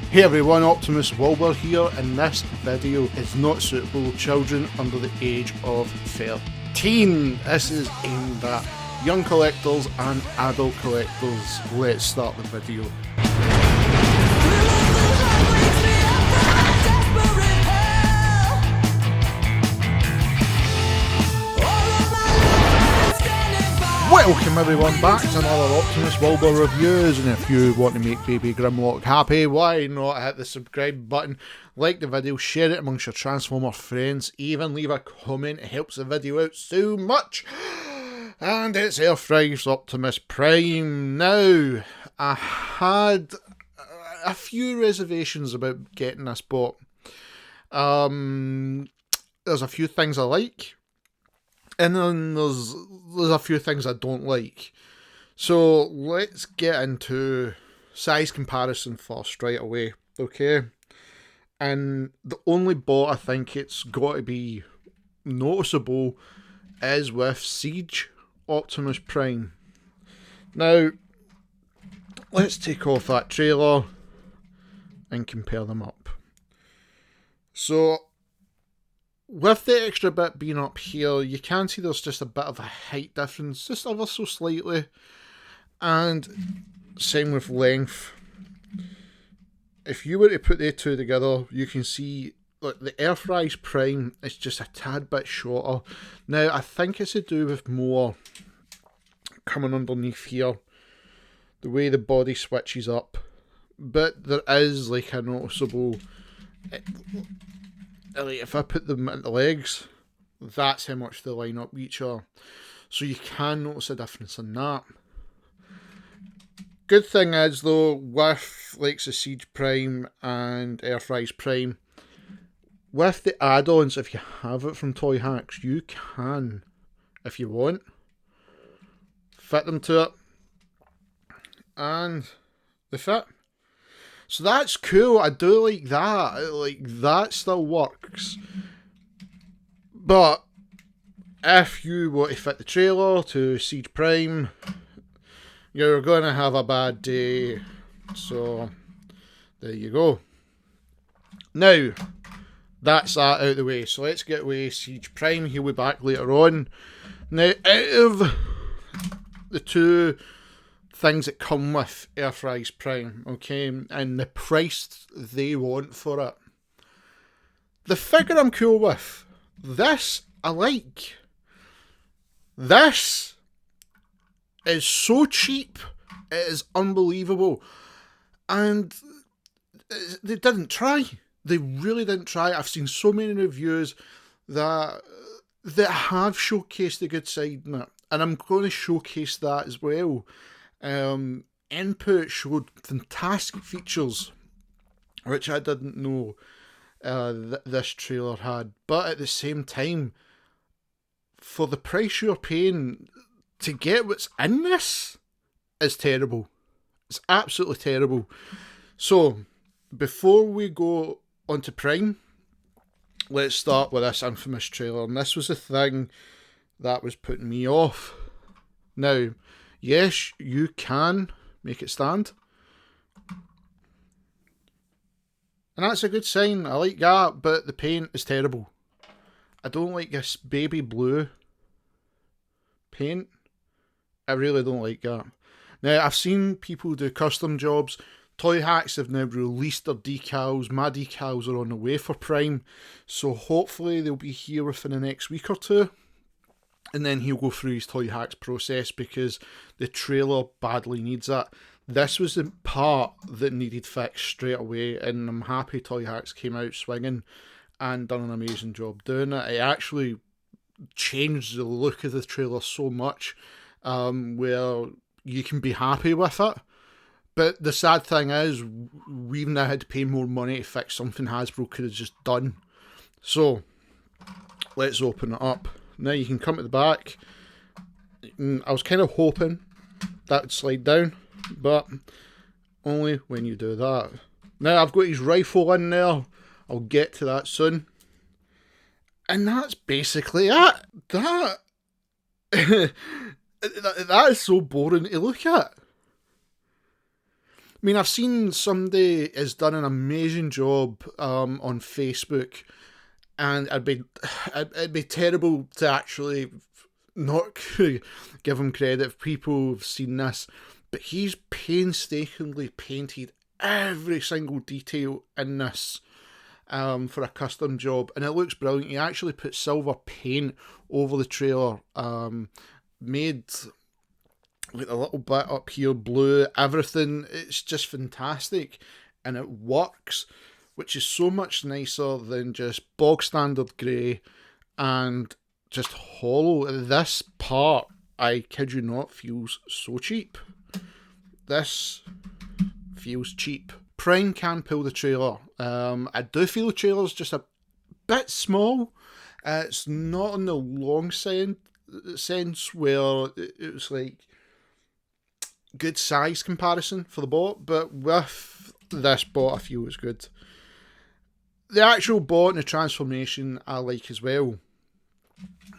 Hey everyone, Optimus Wilbur here, and this video is not suitable for children under the age of 13. This is aimed at young collectors and adult collectors. Let's start the video. Welcome everyone back to another Optimus Wilbur reviews, and if you want to make Baby Grimlock happy, why not hit the subscribe button, like the video, share it amongst your Transformer friends, even leave a comment, it helps the video out so much. And it's Earthrise Optimus Prime. Now, I had a few reservations about getting this bot. There's a few things I like, and then there's a few things I don't like. So let's get into size comparison first right away, okay? And the only bot I think it's got to be noticeable is with Siege Optimus Prime. Now, let's take off that trailer and compare them up. So, with the extra bit being up here, you can see there's just a bit of a height difference, just ever so slightly. And same with length. If you were to put the two together, you can see like the Earthrise Prime is just a tad bit shorter. Now, I think it's to do with more coming underneath here, the way the body switches up. But there is like a noticeable... Like if I put them into legs, that's how much they line up each other. So you can notice a difference in that. Good thing is though, with like the Siege Prime and Earthrise Prime, with the add-ons, if you have it from Toy Hacks, you can, if you want, fit them to it. And they fit. So that's cool, I do like that, like that still works. But if you want to fit the trailer to Siege Prime, you're going to have a bad day. So there you go. Now, that's that out of the way. So let's get away Siege Prime, he'll be back later on. Now, out of the two things that come with Earthrise Prime, okay, and the price they want for it, the figure I'm cool with. This I like. This is so cheap, it is unbelievable. And they didn't try. They really didn't try. I've seen so many reviews that have showcased the good side in it, and I'm going to showcase that as well. Input showed fantastic features, which I didn't know this trailer had. But at the same time, for the price you're paying to get what's in this is terrible. It's absolutely terrible. So, before we go on to Prime, let's start with this infamous trailer. And this was the thing that was putting me off. Now, yes, you can make it stand. And that's a good sign. I like that, but the paint is terrible. I don't like this baby blue paint. I really don't like that. Now, I've seen people do custom jobs. Toy Hacks have now released their decals. My decals are on the way for Prime. So hopefully they'll be here within the next week or two. And then he'll go through his Toy Hacks process because the trailer badly needs that. This was the part that needed fixed straight away, and I'm happy Toy Hacks came out swinging and done an amazing job doing it. It actually changed the look of the trailer so much where you can be happy with it. But the sad thing is, we've now had to pay more money to fix something Hasbro could have just done. So, let's open it up. Now you can come to the back. I was kind of hoping that would slide down, but only when you do that. Now I've got his rifle in there. I'll get to that soon. And that's basically it. That is so boring to look at. I mean, I've seen somebody has done an amazing job on Facebook, and it'd be terrible to actually not give him credit if people have seen this, but he's painstakingly painted every single detail in this for a custom job, and it looks brilliant. He actually put silver paint over the trailer, made like a little bit up here blue, everything. It's just fantastic, and it works, which is so much nicer than just bog standard grey and just hollow. This part, I kid you not, feels so cheap. This feels cheap. Prime can pull the trailer. I do feel the trailer's just a bit small. It's not on the long sense where it's like good size comparison for the bot, but with this bot I feel it's good. The actual bot and the transformation I like as well,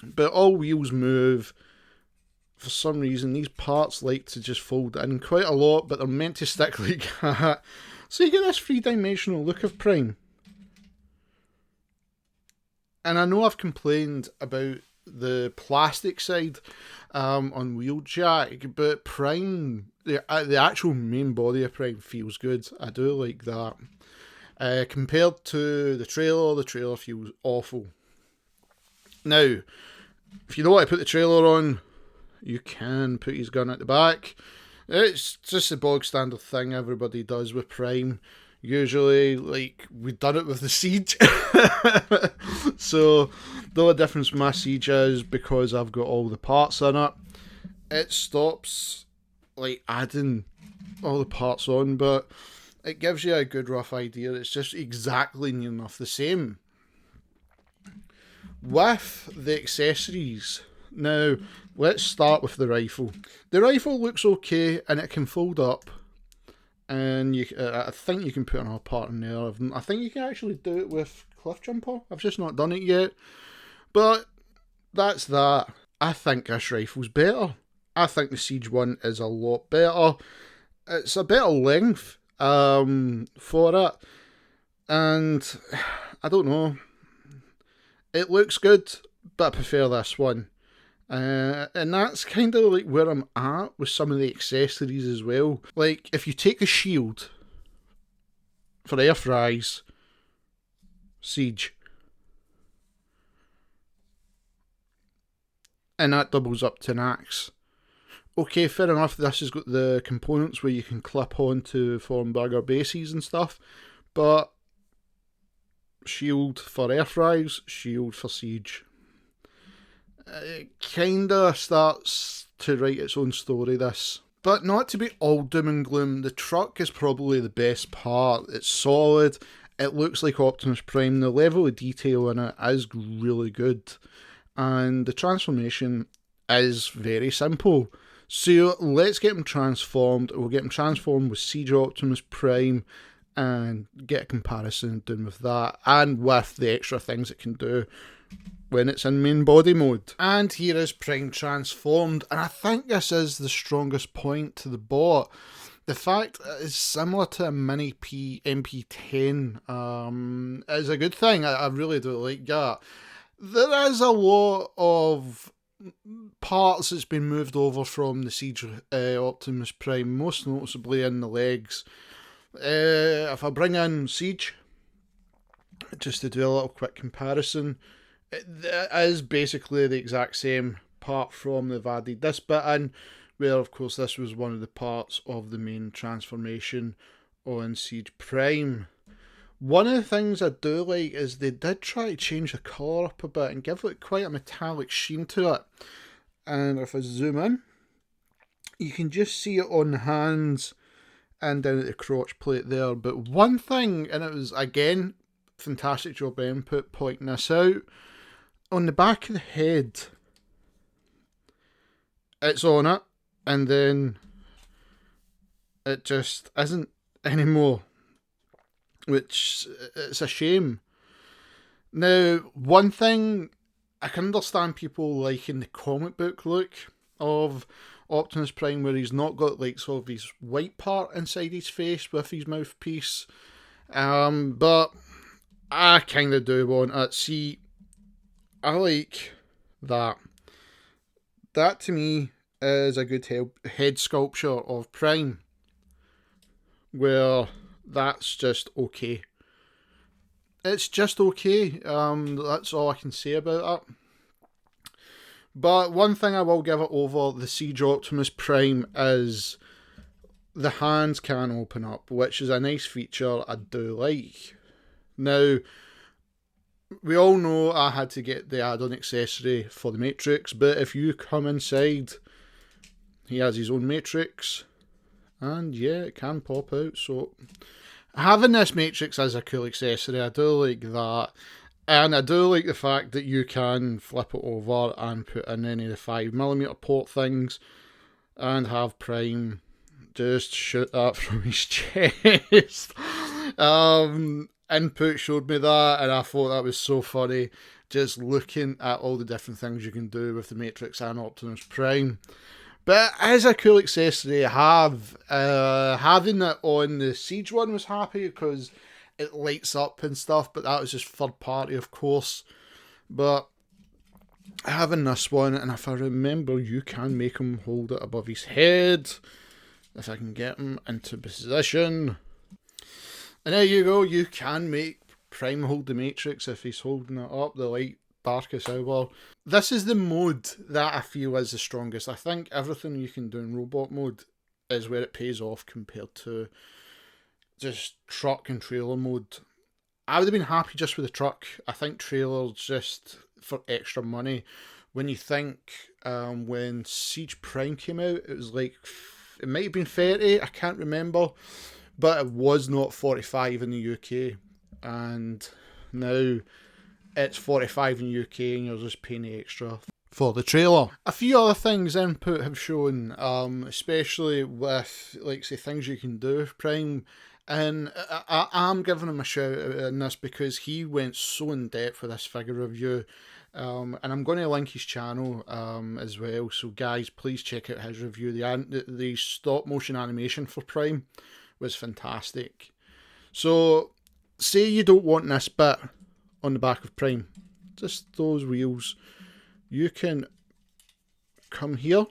but all wheels move. For some reason these parts like to just fold in quite a lot, but they're meant to stick like that. So you get this three-dimensional look of Prime. And I know I've complained about the plastic side on Wheeljack, but Prime, the actual main body of Prime feels good. I do like that. Compared to the trailer feels awful. Now, if you don't want to put the trailer on, you can put his gun at the back. It's just the bog standard thing everybody does with Prime. Usually, like, we've done it with the Siege. So, the only difference with my Siege is because I've got all the parts in it, it stops, like, adding all the parts on, but it gives you a good rough idea. It's just exactly near enough the same. With the accessories, now, let's start with the rifle. The rifle looks okay, and it can fold up. And I think you can put another part in there. I think you can actually do it with Cliff Jumper. I've just not done it yet. But that's that. I think this rifle's better. I think the Siege one is a lot better. It's a better length for it. And I don't know. It looks good, but I prefer this one. And that's kind of like where I'm at with some of the accessories as well. Like, if you take a shield for Earthrise Siege, and that doubles up to an axe. Okay, fair enough, this has got the components where you can clip on to form bigger bases and stuff, but shield for Earthrise, shield for Siege. It kinda starts to write its own story, this. But not to be all doom and gloom, the truck is probably the best part. It's solid, it looks like Optimus Prime, the level of detail in it is really good, and the transformation is very simple. So let's get them transformed. We'll get them transformed with Siege Optimus Prime and get a comparison done with that, and with the extra things it can do when it's in main body mode. And here is Prime transformed, and I think this is the strongest point to the bot. The fact it's similar to a mini MP10 is a good thing. I really do like that. There is a lot of parts that's been moved over from the Siege Optimus Prime, most noticeably in the legs. If I bring in Siege, just to do a little quick comparison, it is basically the exact same part from they've added this bit in, where of course this was one of the parts of the main transformation on Siege Prime. One of the things I do like is they did try to change the colour up a bit and give it quite a metallic sheen to it. And if I zoom in, you can just see it on the hands and down at the crotch plate there. But one thing, and it was again fantastic job input pointing this out, on the back of the head, it's on it, and then it just isn't anymore, which it's a shame. Now, one thing, I can understand people liking the comic book look of Optimus Prime, where he's not got like sort of his white part inside his face with his mouthpiece. But I kind of do want it. See, I like that. That to me is a good head sculpture of Prime, where that's just okay. It's just okay. That's all I can say about it. But one thing I will give it over the Siege Optimus Prime is the hands can open up, which is a nice feature I do like. Now, we all know I had to get the add-on accessory for the Matrix, but if you come inside, he has his own Matrix, and yeah, it can pop out. So having this Matrix as a cool accessory, I do like that. And I do like the fact that you can flip it over and put in any of the 5mm port things and have Prime just shoot that from his chest. Input showed me that, and I thought that was so funny, just looking at all the different things you can do with the Matrix and Optimus Prime. But as a cool accessory, having it on the Siege one was happy because it lights up and stuff, but that was just third party, of course. But having this one, and if I remember, you can make him hold it above his head. If I can get him into position. And there you go, you can make Prime hold the Matrix if he's holding it up, the light darkest hour. This is the mode that I feel is the strongest. I think everything you can do in robot mode is where it pays off compared to just truck and trailer mode. I would have been happy just with the truck. I think trailer's just for extra money. When you think when Siege Prime came out, it was like, it might have been 30, I can't remember, but it was not 45 in the UK, and now it's 45 in the UK and you're just paying the extra for the trailer. A few other things Input have shown, especially with, like, say, things you can do with Prime. And I'm giving him a shout out in this because he went so in depth with this figure review. And I'm going to link his channel as well. So guys, please check out his review. The stop motion animation for Prime was fantastic. So say you don't want this bit on the back of Prime, just those wheels. You can come here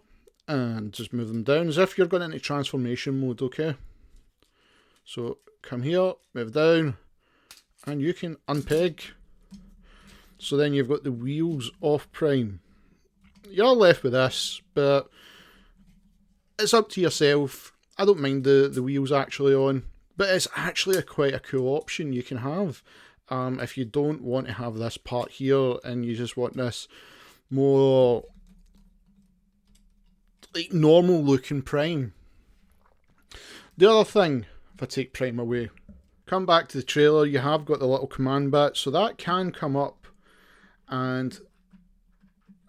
and just move them down as if you're going into transformation mode, okay? So come here, move down, and you can unpeg. So then you've got the wheels off Prime. You're left with this, but it's up to yourself. I don't mind the wheels actually on, but it's actually quite a cool option you can have. If you don't want to have this part here and you just want this more like normal looking Prime. The other thing, if I take Prime away, come back to the trailer, you have got the little command bit, so that can come up and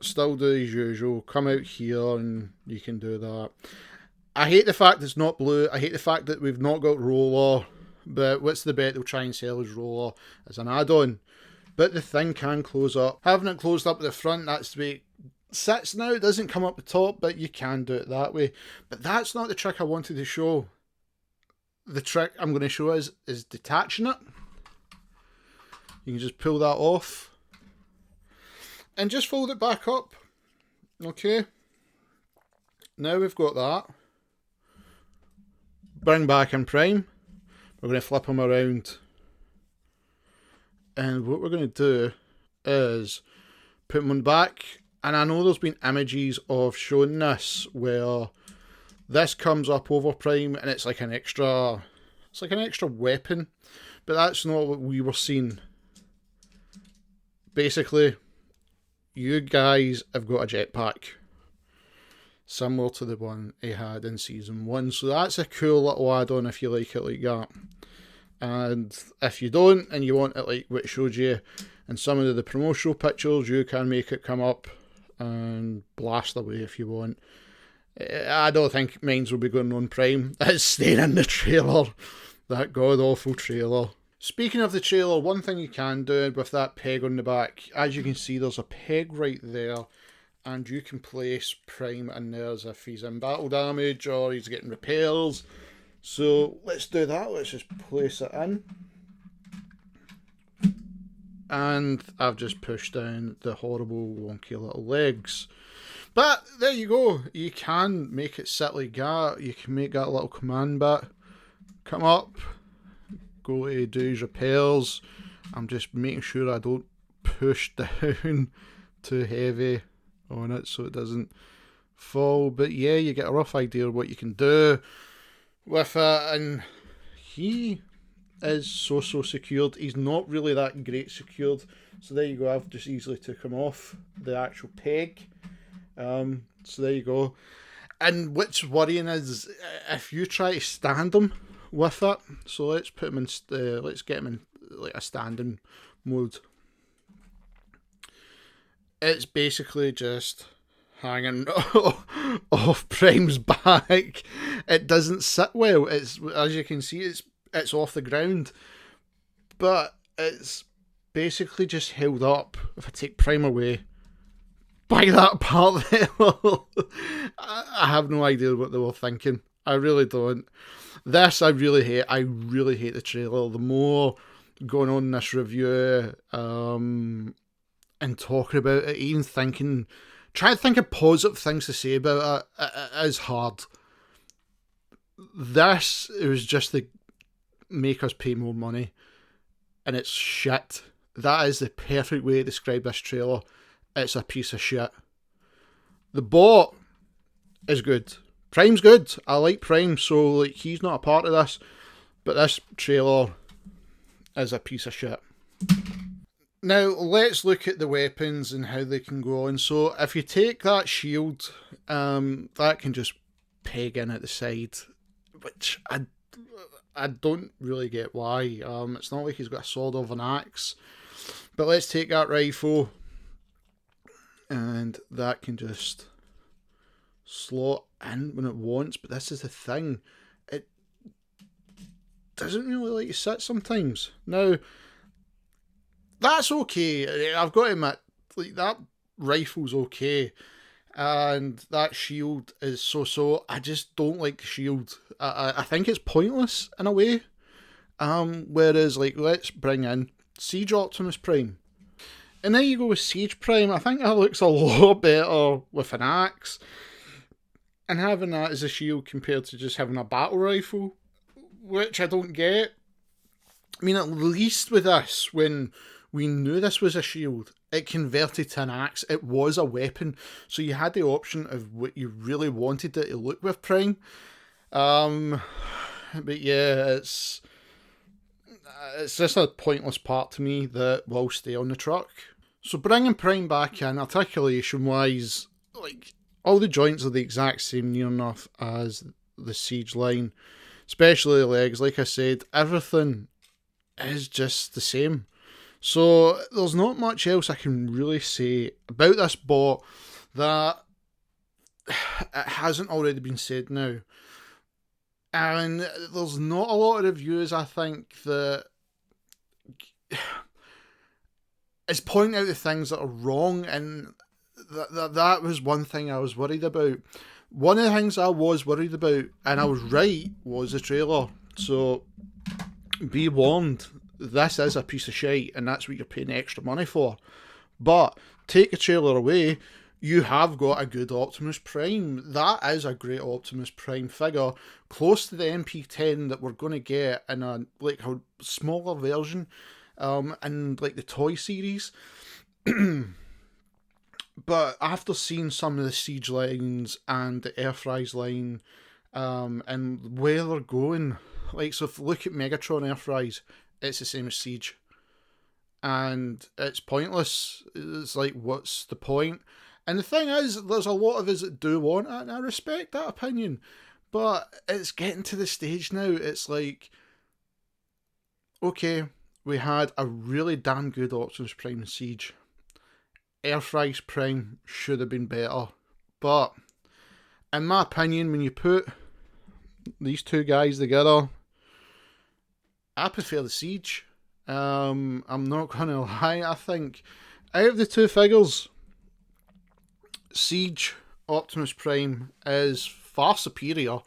still do as usual. Come out here and you can do that. I hate the fact it's not blue. I hate the fact that we've not got roller, but what's the bet they'll try and sell as roller as an add-on. But the thing can close up. Having it closed up at the front, that's the way it sits now. It doesn't come up the top, but you can do it that way. But that's not the trick I wanted to show. The trick I'm going to show is detaching it. You can just pull that off and just fold it back up. Okay. Now we've got that. Bring back in Prime. We're going to flip him around. And what we're going to do is put him on back. And I know there's been images of showing this where this comes up over Prime and it's like an extra weapon, but that's not what we were seeing. Basically, you guys have got a jetpack similar to the one he had in season 1, so that's a cool little add-on if you like it like that. And if you don't and you want it like what it showed you in some of the promotional pictures, you can make it come up and blast away if you want. I don't think mines will be going on Prime. It's staying in the trailer. That god-awful trailer. Speaking of the trailer, one thing you can do with that peg on the back, as you can see, there's a peg right there. and you can place Prime in there as if he's in battle damage or he's getting repairs. So let's do that. Let's just place it in. And I've just pushed down the horrible wonky little legs. But there you go. You can make it sit like that. You can make that little command bit come up, go to do his repairs. I'm just making sure I don't push down too heavy on it so it doesn't fall. But yeah, you get a rough idea of what you can do with it. And he is so secured. He's not really that great secured. So there you go. I've just easily took him off the actual peg. So there you go. And what's worrying is if you try to stand him with it. So let's put him in. Let's get him in like a standing mode. It's basically just hanging off Prime's back. It doesn't sit well. It's, as you can see, it's off the ground, but it's basically just held up. If I take Prime away, by that part there, I have no idea what they were thinking. I really don't. This I really hate. I really hate the trailer. The more going on in this review and talking about it, even trying to think of positive things to say about it is hard. This, it was just to make us pay more money, and it's shit. That is the perfect way to describe this trailer. It's a piece of shit. The bot is good. Prime's good. I like Prime, so like he's not a part of this. But this trailer is a piece of shit. Now let's look at the weapons and how they can go on. So if you take that shield, that can just peg in at the side, which I don't really get why. It's not like he's got a sword or an axe. But let's take that rifle, and that can just slot in when it wants. But this is the thing, it doesn't really let you sit sometimes. Now that's okay. I've got to admit, like, that rifle's okay, and that shield is so. I just don't like the shield. I think it's pointless in a way. Whereas, like, let's bring in Siege Optimus Prime. And there you go with Siege Prime. I think that looks a lot better with an axe. And having that as a shield compared to just having a battle rifle, which I don't get. I mean, at least with this, when we knew this was a shield, it converted to an axe. It was a weapon. So you had the option of what you really wanted it to look with Prime. But yeah, it's just a pointless part to me that will stay on the truck. So bringing Prime back in, articulation wise, like, all the joints are the exact same near enough as the Siege line, especially the legs. Like I said, everything is just the same. So there's not much else I can really say about this bot that it hasn't already been said now. And there's not a lot of reviews, I think, that is pointing out the things that are wrong, and that was one thing I was worried about. One of the things I was worried about, and I was right, was the trailer. So be warned, this is a piece of shite, and that's what you're paying extra money for. But take the trailer away, you have got a good Optimus Prime. That is a great Optimus Prime figure, close to the MP10 that we're going to get in a smaller version, in like the toy series. But after seeing some of the Siege lines and the Earthrise line, and where they're going, like, so if you look at Megatron Earthrise, it's the same as Siege, and it's pointless. It's like, what's the point? And the thing is, there's a lot of us that do want it, and I respect that opinion. But it's getting to the stage now, it's like, okay, we had a really damn good Optimus Prime in Siege. Earthrise Prime should have been better. But, in my opinion, when you put these two guys together, I prefer the Siege. I'm not going to lie, I think out of the two figures, Siege Optimus Prime is far superior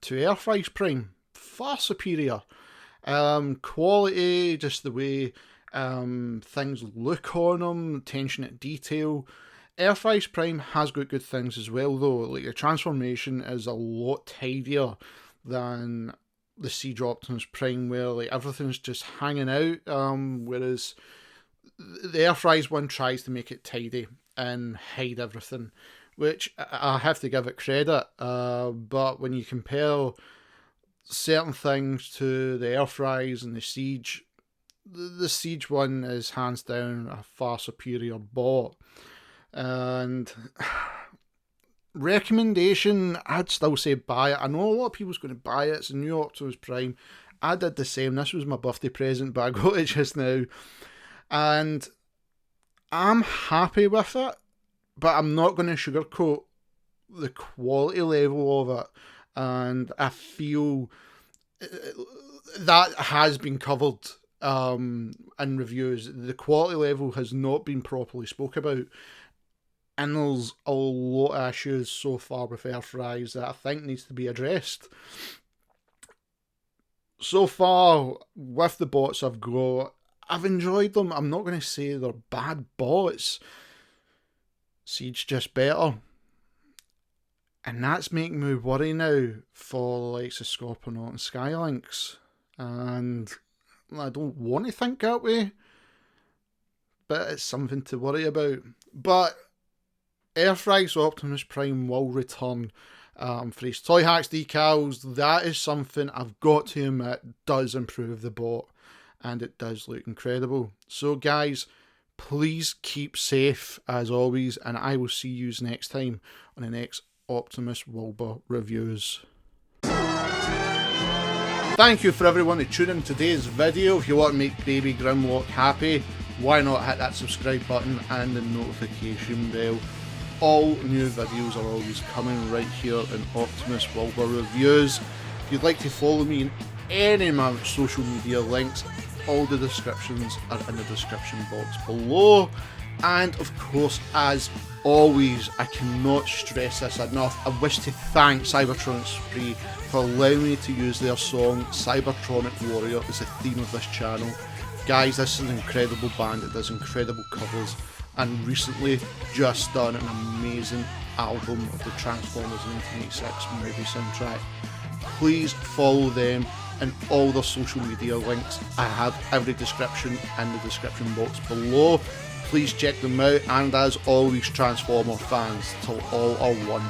to Earthrise Prime. Far superior. Quality, just the way things look on them, attention to detail. Earthrise Prime has got good things as well, though. Like, the transformation is a lot tidier than the Siege Optimus Prime, where like everything's just hanging out, whereas the Earthrise one tries to make it tidy and hide everything, which I have to give it credit, but when you compare certain things to the Earthrise and the Siege, the Siege one is hands down a far superior bot. And recommendation, I'd still say buy it. I know a lot of people's going to buy it. It's a new Optimus Prime. I did the same. This was my birthday present, but I got it just now. And I'm happy with it, but I'm not going to sugarcoat the quality level of it. And I feel that has been covered in reviews. The quality level has not been properly spoke about. And there's a lot of issues so far with Earthrise that I think needs to be addressed. So far, with the bots I've got, I've enjoyed them. I'm not going to say they're bad bots. Siege just better. And that's making me worry now for the likes of Scorponaut and Skylynx. And I don't want to think that way, but it's something to worry about. But Earthrise Optimus Prime will return for his Toy Hacks decals. That is something I've got to admit does improve the bot, and it does look incredible. So guys, please keep safe as always, and I will see you next time on the next Optimus Wilbur reviews. Thank you for everyone who tuned in today's video. If you want to make Baby Grimlock happy, why not hit that subscribe button and the notification bell. All new videos are always coming right here in Optimus Wilbur reviews. If you'd like to follow me in any of my social media links, all the descriptions are in the description box below. And of course, as always, I cannot stress this enough, I wish to thank Cybertronic Spree for allowing me to use their song Cybertronic Warrior as the theme of this channel. Guys, this is an incredible band that does incredible covers, and recently just done an amazing album of the Transformers 1986 movie soundtrack. Please follow them and all their social media links. I have every description in the description box below. Please check them out, and as always, Transformer fans, till all are one.